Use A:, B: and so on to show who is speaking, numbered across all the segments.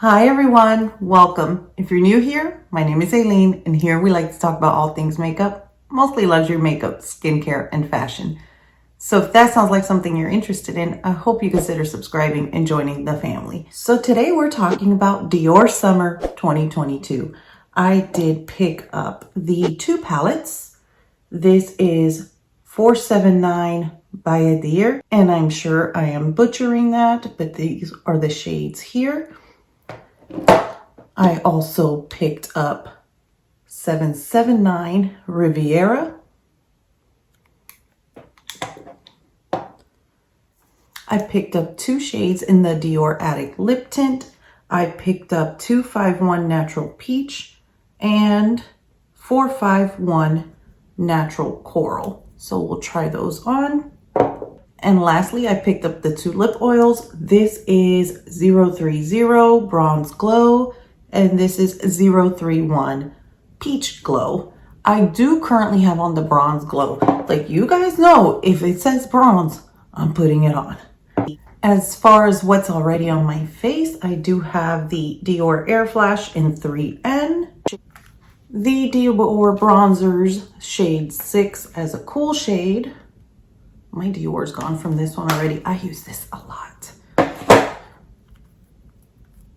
A: Hi everyone, welcome. If you're new here, my name is Aileen, and here we like to talk about all things makeup, mostly luxury makeup, skincare, and fashion. So if that sounds like something you're interested in, I hope you consider subscribing and joining the family. So today we're talking about Dior Summer 2022. I did pick up the two palettes. This is 479 Bayadére, and I'm sure I am butchering that, but these are the shades here. I also picked up 779 Riviera. I picked up two shades in the Dior Addict Lip Tint. I picked up 251 Natural Peach and 451 Natural Coral. So we'll try those on. And lastly, I picked up the two lip oils. This is 030 Bronze Glow, and this is 031 Peach Glow. I do currently have on the Bronze Glow. Like you guys know, if it says bronze, I'm putting it on. As far as what's already on my face, I do have the Dior Air Flash in 3N. The Dior Bronzers shade 6 as a cool shade. My Dior's gone from this one already. I use this a lot.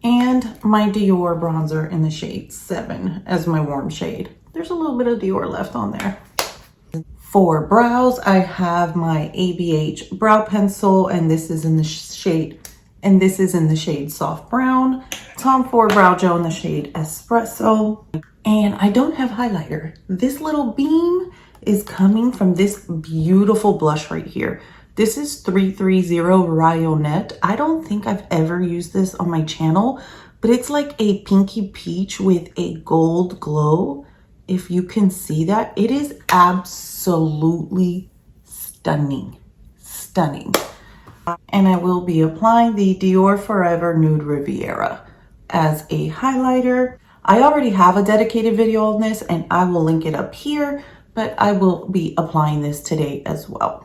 A: And my Dior bronzer in the shade 7 as my warm shade. There's a little bit of Dior left on there. For brows, I have my ABH brow pencil, and this is in the shade, soft brown. Tom Ford brow gel in the shade Espresso. And I don't have highlighter. This little beam is coming from this beautiful blush right here. This is 330 Rayonette. I don't think I've ever used this on my channel, but it's like a pinky peach with a gold glow. If you can see that, it is absolutely stunning, stunning. And I will be applying the Dior Forever Nude Riviera as a highlighter. I already have a dedicated video on this, and I will link it up here, but I will be applying this today as well.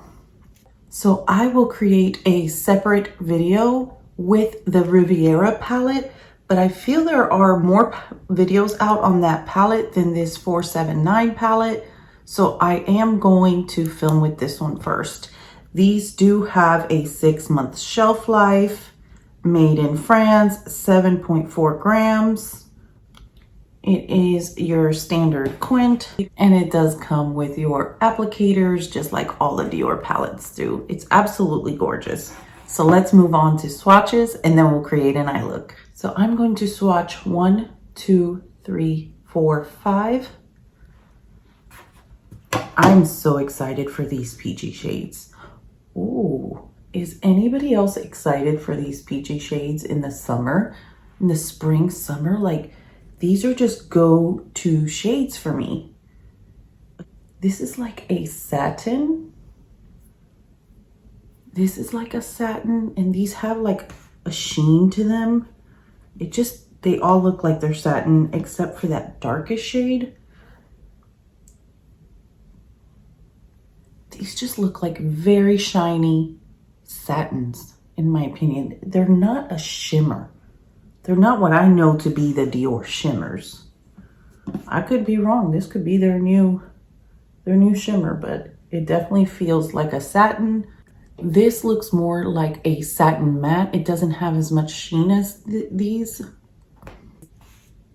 A: So I will create a separate video with the Riviera palette, but I feel there are more videos out on that palette than this 479 palette. So I am going to film with this one first. These do have a 6-month shelf life, made in France, 7.4 grams. It is your standard quint, and it does come with your applicators, just like all the Dior palettes do. It's absolutely gorgeous. So let's move on to swatches, and then we'll create an eye look. So I'm going to swatch 1, 2, 3, 4, 5. I'm so excited for these peachy shades. Ooh, is anybody else excited for these peachy shades in the summer, in the spring, summer? Like, these are just go-to shades for me. This is like a satin. This is like a satin, and these have like a sheen to them. They all look like they're satin except for that darkest shade. These just look like very shiny satins, in my opinion. They're not a shimmer. They're not what I know to be the Dior shimmers. I could be wrong. This could be their new shimmer, but it definitely feels like a satin. This looks more like a satin matte. It doesn't have as much sheen as these.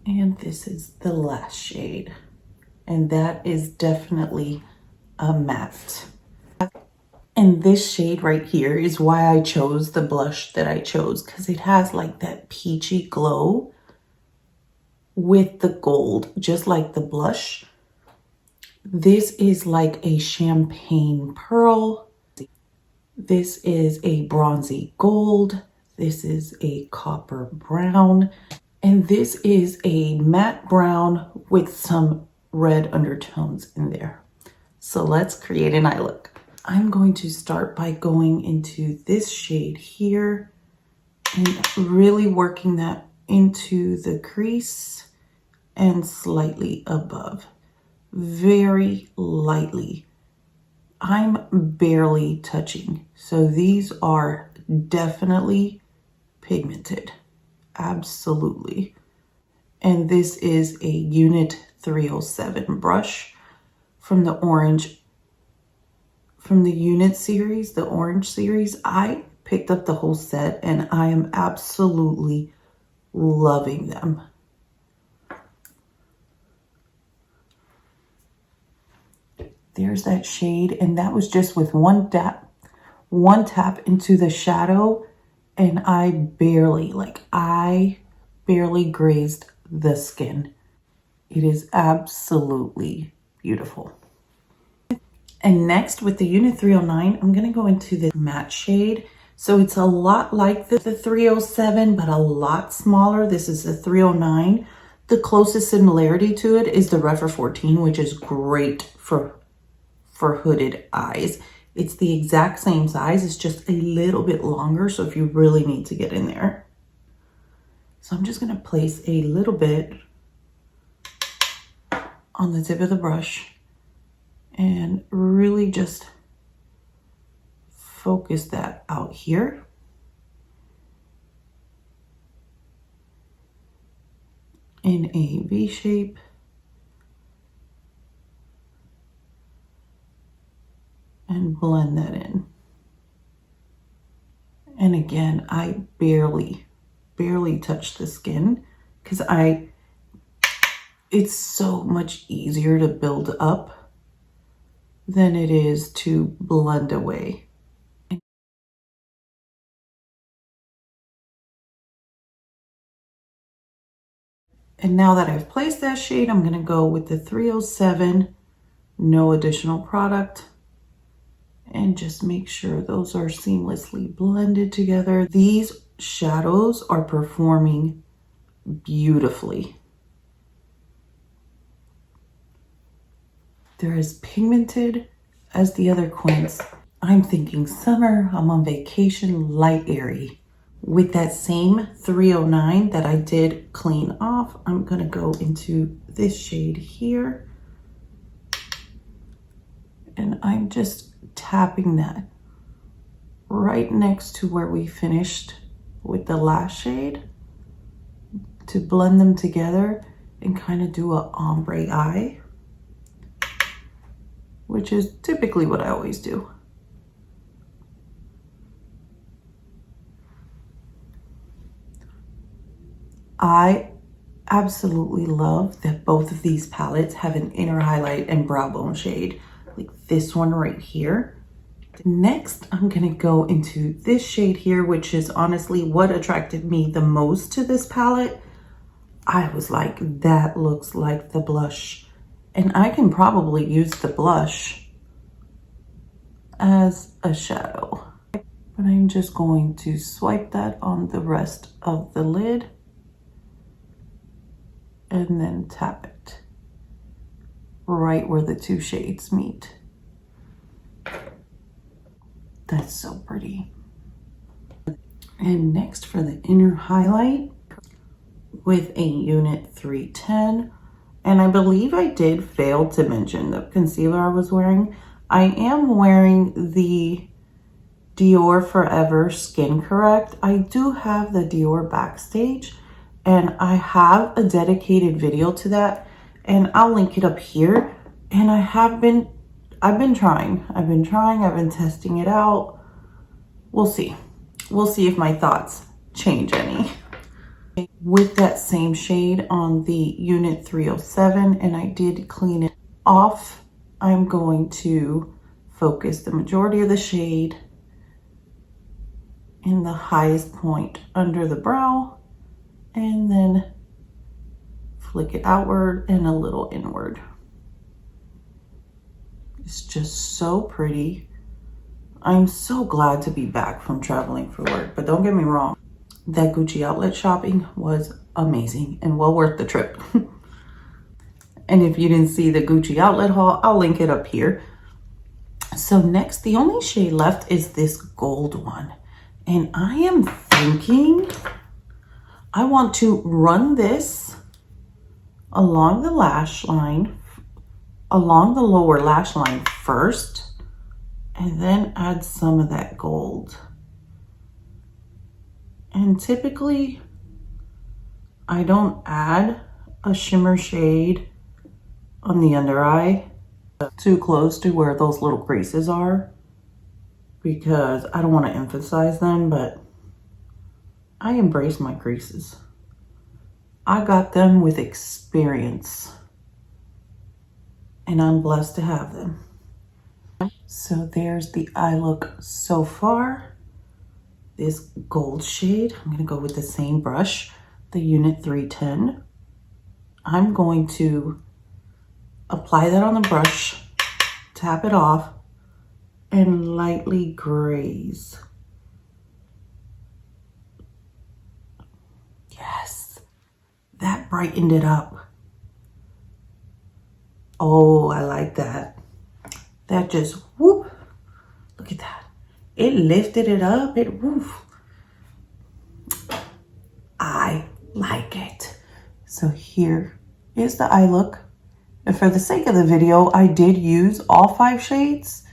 A: And this is the last shade. And that is definitely a matte. And this shade right here is why I chose the blush that I chose, because it has like that peachy glow with the gold, just like the blush. This is like a champagne pearl. This is a bronzy gold. This is a copper brown. And this is a matte brown with some red undertones in there. So let's create an eye look. I'm going to start by going into this shade here and really working that into the crease and slightly above, very lightly. I'm barely touching. So these are definitely pigmented. absolutely. And this is a Unit 307 brush from the Unit series, the orange series. I picked up the whole set and I am absolutely loving them. There's that shade, and that was just with one tap into the shadow, and I barely grazed the skin. It is absolutely beautiful. And next, with the Unit 309, I'm going to go into the matte shade. So it's a lot like the 307, but a lot smaller. This is the 309. The closest similarity to it is the Refer 14, which is great for hooded eyes. It's the exact same size. It's just a little bit longer. So if you really need to get in there. So I'm just going to place a little bit on the tip of the brush and really just focus that out here. In a V shape. And blend that in. And again, I barely touch the skin because it's so much easier to build up than it is to blend away. And now that I've placed that shade, I'm going to go with the 307, no additional product. And just make sure those are seamlessly blended together. These shadows are performing beautifully. They're as pigmented as the other quints. I'm thinking summer, I'm on vacation, light airy. With that same 309 that I did clean off, I'm gonna go into this shade here. And I'm just tapping that right next to where we finished with the last shade to blend them together and kind of do a ombre eye, which is typically what I always do. I absolutely love that both of these palettes have an inner highlight and brow bone shade, like this one right here. Next, I'm gonna go into this shade here, which is honestly what attracted me the most to this palette. I was like, that looks like the blush. And I can probably use the blush as a shadow. But I'm just going to swipe that on the rest of the lid and then tap it right where the two shades meet. That's so pretty. And next for the inner highlight with a Unit 310. And I believe I did fail to mention the concealer I was wearing. I am wearing the Dior Forever Skin Correct. I do have the Dior Backstage, and I have a dedicated video to that, and I'll link it up here. And I've been trying, I've been testing it out. We'll see if my thoughts change any. With that same shade on the Unit 307, and I did clean it off, I'm going to focus the majority of the shade in the highest point under the brow, and then flick it outward and a little inward. It's just so pretty. I'm so glad to be back from traveling for work, but don't get me wrong, that Gucci outlet shopping was amazing and well worth the trip. And if you didn't see the Gucci outlet haul, I'll link it up here. So next, the only shade left is this gold one. And I am thinking I want to run this along the lash line, along the lower lash line first, and then add some of that gold. And typically I don't add a shimmer shade on the under eye too close to where those little creases are, because I don't want to emphasize them, but I embrace my creases. I got them with experience, and I'm blessed to have them. So there's the eye look so far. This gold shade, I'm going to go with the same brush, the Unit 310. I'm going to apply that on the brush, tap it off, and lightly graze. Yes, that brightened it up. Oh, I like that. That just, whoop, look at that. It lifted it up, it, woof. I like it. So here is the eye look. And for the sake of the video, I did use all 5 shades.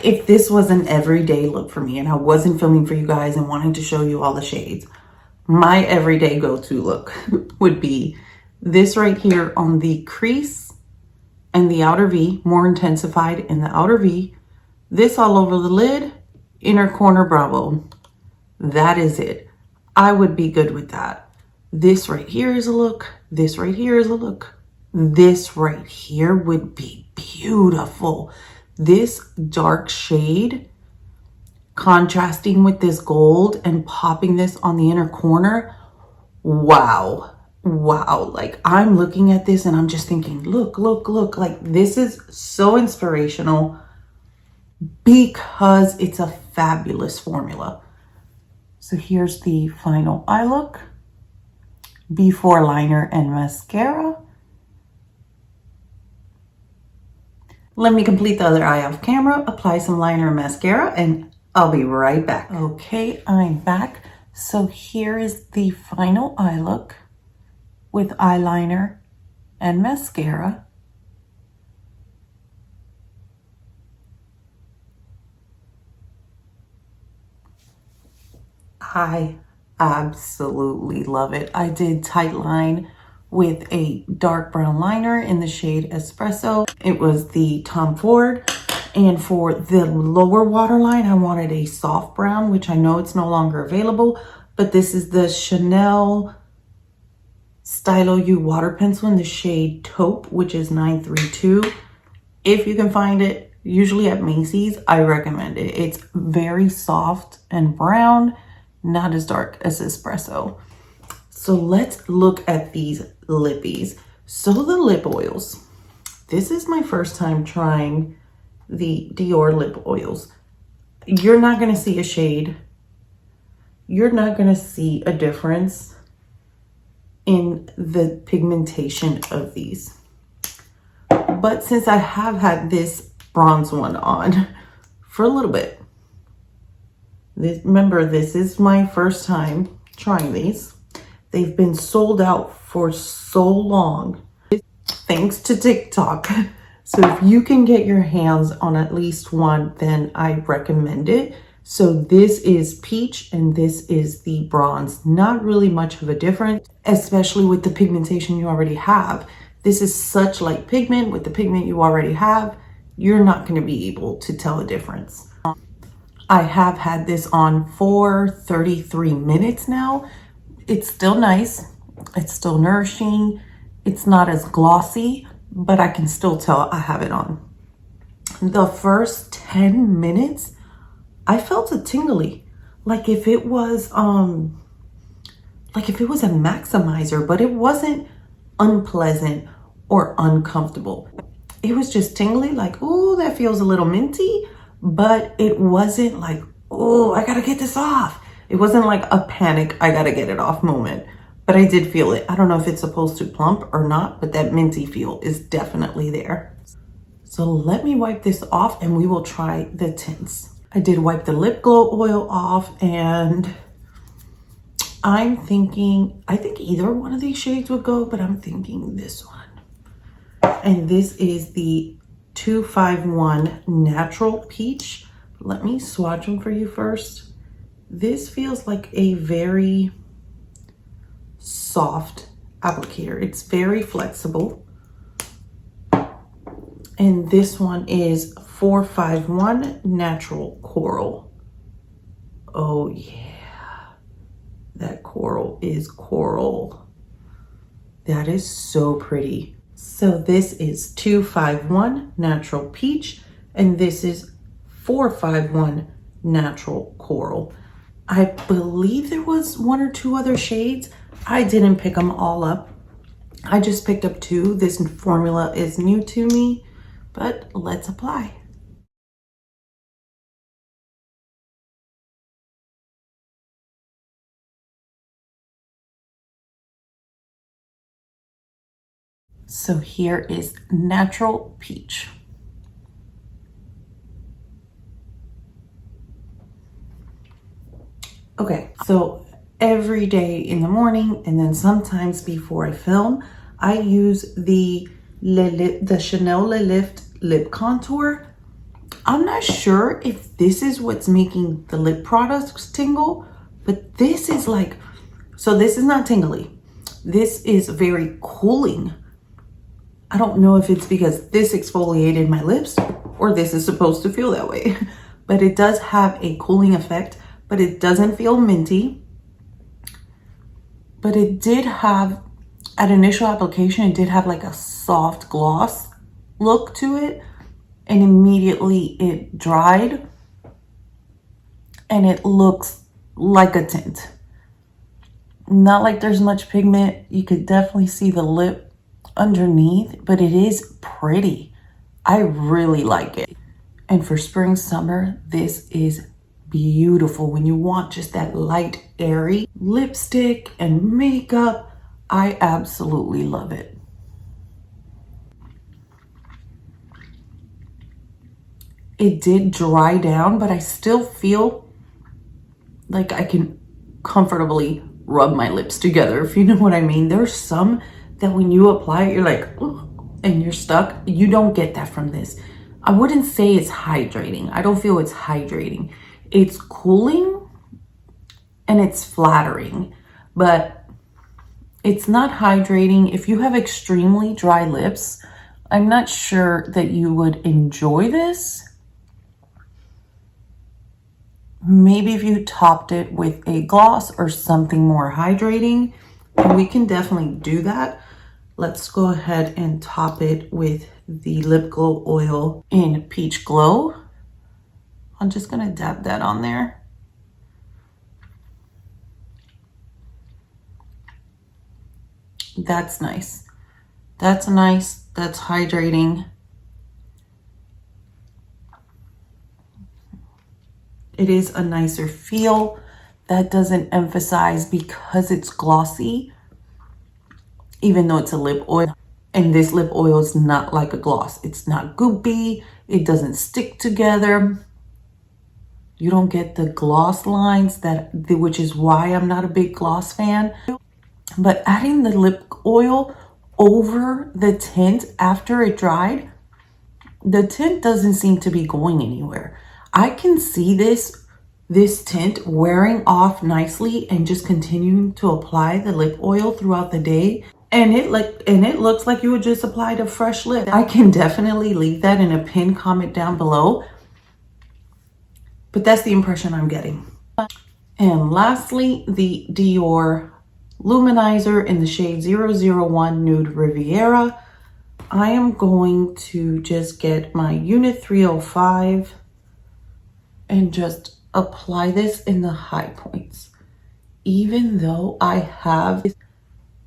A: If this was an everyday look for me and I wasn't filming for you guys and wanting to show you all the shades, my everyday go-to look would be this right here on the crease and the outer V, more intensified in the outer V. This all over the lid, inner corner brow bone. That is it. I would be good with that. This right here is a look. This right here is a look. This right here would be beautiful. This dark shade contrasting with this gold and popping this on the inner corner. Wow. Wow. Like, I'm looking at this and I'm just thinking, look, look, look. Like, this is so inspirational because it's a fabulous formula. So here's the final eye look. Before liner and mascara. Let me complete the other eye off camera, apply some liner and mascara, and I'll be right back. Okay, I'm back. So here is the final eye look with eyeliner and mascara. I absolutely love it. I did Tightline with a dark brown liner in the shade Espresso. It was the Tom Ford. And for the lower waterline, I wanted a soft brown, which I know it's no longer available, but this is the Chanel Stylo U water pencil in the shade Taupe, which is 932. If you can find it, usually at Macy's, I recommend it. It's very soft and brown, not as dark as Espresso. So let's look at these lippies. So the lip oils. This is my first time trying the Dior lip oils. You're not going to see a shade. You're not going to see a difference in the pigmentation of these. But since I have had this bronze one on for a little bit, remember, this is my first time trying these. They've been sold out for so long, thanks to TikTok. So if you can get your hands on at least one, then I recommend it. So this is peach and this is the bronze. Not really much of a difference, especially with the pigmentation you already have. This is such light pigment. With the pigment you already have, you're not going to be able to tell a difference. I have had this on for 33 minutes now. It's still nice. It's still nourishing. It's not as glossy, but I can still tell I have it on. The first 10 minutes, I felt a tingly, like if it was a maximizer, but it wasn't unpleasant or uncomfortable. It was just tingly, like, oh, that feels a little minty, but it wasn't like, oh, I gotta get this off. It wasn't like a panic, I gotta get it off moment, but I did feel it. I don't know if it's supposed to plump or not, but that minty feel is definitely there. So let me wipe this off and we will try the tints. I did wipe the lip glow oil off and I'm thinking, I think either one of these shades would go, but I'm thinking this one. And this is the 251 Natural Peach. Let me swatch them for you first. This feels like a very soft applicator. It's very flexible. And this one is 451 Natural Coral. Oh yeah, that coral is coral. That is so pretty. So this is 251 Natural Peach, and this is 451 Natural Coral. I believe there was 1 or 2 other shades. I didn't pick them all up. I just picked up 2. This formula is new to me, but let's apply. So here is Natural Peach. Okay, so every day in the morning and then sometimes before I film, I use the Chanel Le Lift lip contour. I'm not sure if this is what's making the lip products tingle, but this is like, so this is not tingly. This is very cooling. I don't know if it's because this exfoliated my lips or this is supposed to feel that way, but it does have a cooling effect, but it doesn't feel minty. But it did have, at initial application, it did have like a soft gloss look to it, and immediately it dried and it looks like a tint. Not like there's much pigment. You could definitely see the lip underneath, but it is pretty. I really like it. And for spring, summer, this is beautiful. When you want just that light, airy lipstick and makeup, I absolutely love it. It did dry down, but I still feel like I can comfortably rub my lips together, if you know what I mean. There's some that when you apply it, you're like, ugh, and you're stuck. You don't get that from this. I wouldn't say it's hydrating. I don't feel it's hydrating. It's cooling and it's flattering, but it's not hydrating. If you have extremely dry lips, I'm not sure that you would enjoy this. Maybe if you topped it with a gloss or something more hydrating, and we can definitely do that. Let's go ahead and top it with the Lip Glow Oil in Peach Glow. I'm just gonna dab that on there. That's nice. That's nice. That's hydrating. It is a nicer feel. That doesn't emphasize because it's glossy, even though it's a lip oil. And this lip oil is not like a gloss. It's not goopy. It doesn't stick together. You don't get the gloss lines, which is why I'm not a big gloss fan. But adding the lip oil over the tint after it dried, the tint doesn't seem to be going anywhere. I can see this tint wearing off nicely and just continuing to apply the lip oil throughout the day. And it looks like you would just applied a fresh lip. I can definitely leave that in a pinned comment down below. But that's the impression I'm getting. And lastly, the Dior Luminizer in the shade 001 Nude Riviera. I am going to just get my Unit 305 and just apply this in the high points. Even though I have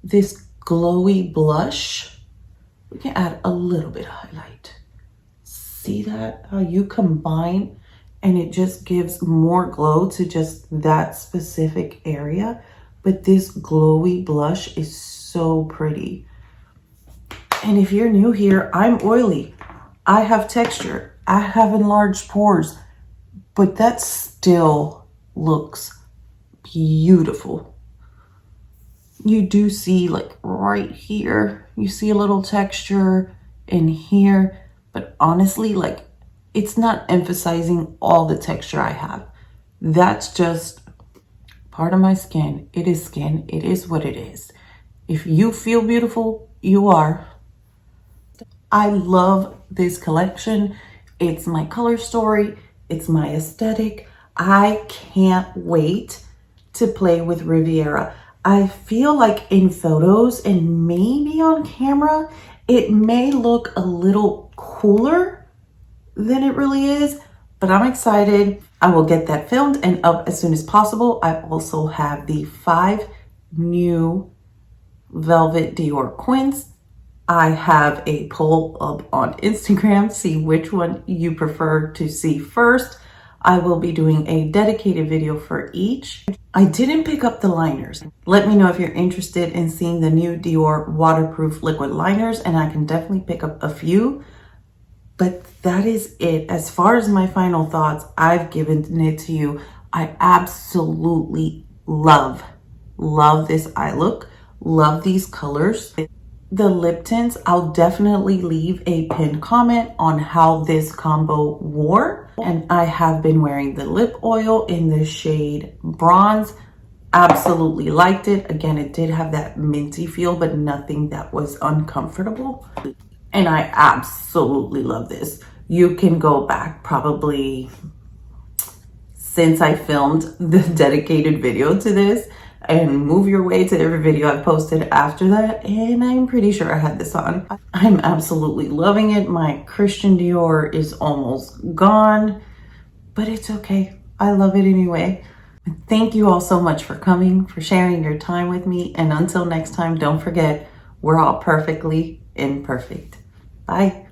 A: this glowy blush, we can add a little bit of highlight. See that? How you combine and it just gives more glow to just that specific area. But this glowy blush is so pretty. And if you're new here, I'm oily. I have texture. I have enlarged pores. But that still looks beautiful. You do see like right here, you see a little texture in here. But honestly, like it's not emphasizing all the texture I have. That's just part of my skin. It is skin. It is what it is. If you feel beautiful, you are. I love this collection. It's my color story. It's my aesthetic. I can't wait to play with Riviera. I feel like in photos and maybe on camera, it may look a little cooler than it really is, but I'm excited. I will get that filmed and up as soon as possible. I also have the 5 new Velvet Dior Quints. I have a poll up on Instagram. See which one you prefer to see first. I will be doing a dedicated video for each. I didn't pick up the liners. Let me know if you're interested in seeing the new Dior waterproof liquid liners, and I can definitely pick up a few. But that is it. As far as my final thoughts, I've given it to you. I absolutely love this eye look. Love these colors. The lip tints, I'll definitely leave a pinned comment on how this combo wore. And I have been wearing the lip oil in the shade Bronze. Absolutely liked it. Again, it did have that minty feel, but nothing that was uncomfortable. And I absolutely love this. You can go back probably since I filmed the dedicated video to this and move your way to every video I've posted after that, and I'm pretty sure I had this on. I'm absolutely loving it. My Christian Dior is almost gone, but it's okay. I love it anyway. Thank you all so much for coming, for sharing your time with me, and until next time, don't forget, we're all perfectly imperfect. Bye.